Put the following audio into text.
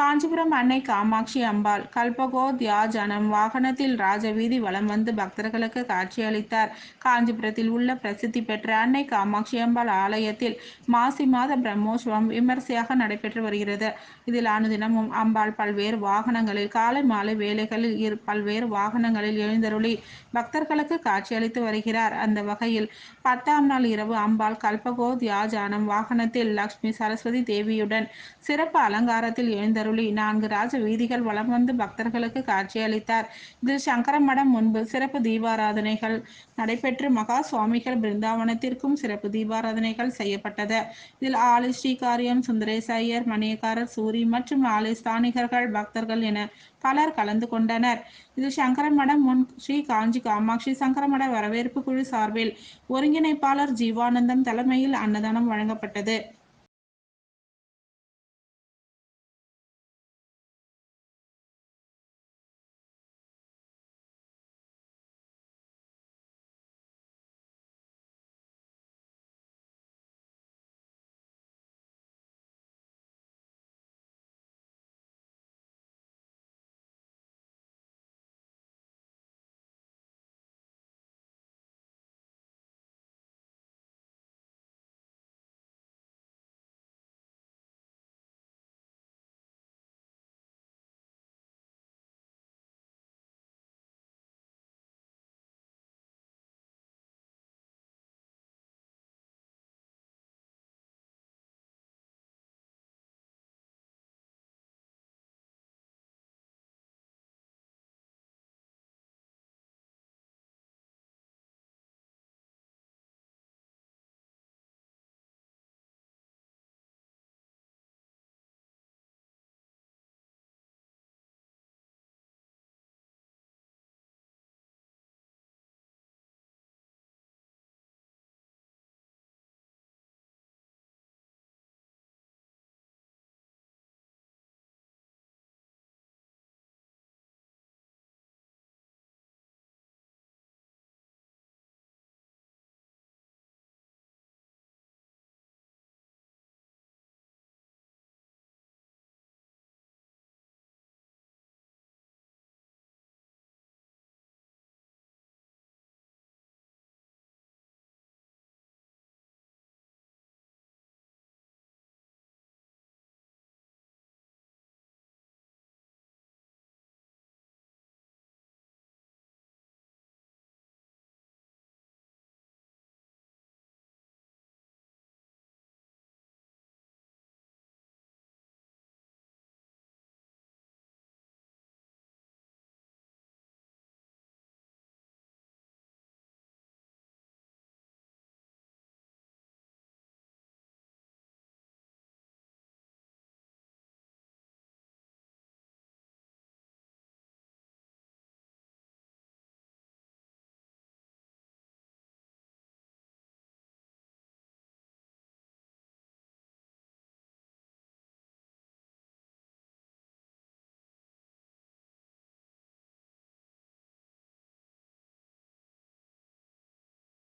காஞ்சிபுரம் அன்னை காமாட்சி அம்பாள் கல்பகோத்யாஜனம் வாகனத்தில் ராஜவீதி வலம் வந்து பக்தர்களுக்கு காட்சியளித்தார். காஞ்சிபுரத்தில் உள்ள பிரசித்தி பெற்ற அன்னை காமாட்சி அம்பாள் ஆலயத்தில் மாசி மாத பிரம்மோற்சவம் விமரிசையாக நடைபெற்று வருகிறது. இதில் அனுதினமும் அம்பாள் பல்வேறு வாகனங்களில் காலை மாலை வேளைகளில் பல்வேறு வாகனங்களில் எழுந்தருளி பக்தர்களுக்கு காட்சியளித்து வருகிறார். அந்த வகையில் 10ஆம் நாள் இரவு அம்பாள் கல்பகோத்யாஜனம் வாகனத்தில் லட்சுமி சரஸ்வதி தேவியுடன் சிறப்பு அலங்காரத்தில் எழுந்தருளி 4 ராஜ வீதிகள் வலம் வந்து பக்தர்களுக்கு காட்சியளித்தார். இதில் சங்கரமடம் முன்பு சிறப்பு தீபாராதனைகள் நடைபெற்று மகா சுவாமிகள் பிருந்தாவனத்திற்கும் சிறப்பு தீபாராதனைகள் செய்யப்பட்டது. இதில் ஆலி ஸ்ரீகாரியம் சுந்தரேச ஐயர், மணியக்காரர் சூரி மற்றும் ஆலி ஸ்தானிகர்கள், பக்தர்கள் என பலர் கலந்து கொண்டனர். இதில் சங்கரமடம் முன் ஸ்ரீ காஞ்சி காமாட்சி சங்கரமட வரவேற்பு குழு சார்பில் ஒருங்கிணைப்பாளர் ஜீவானந்தம் தலைமையில் அன்னதானம் வழங்கப்பட்டது.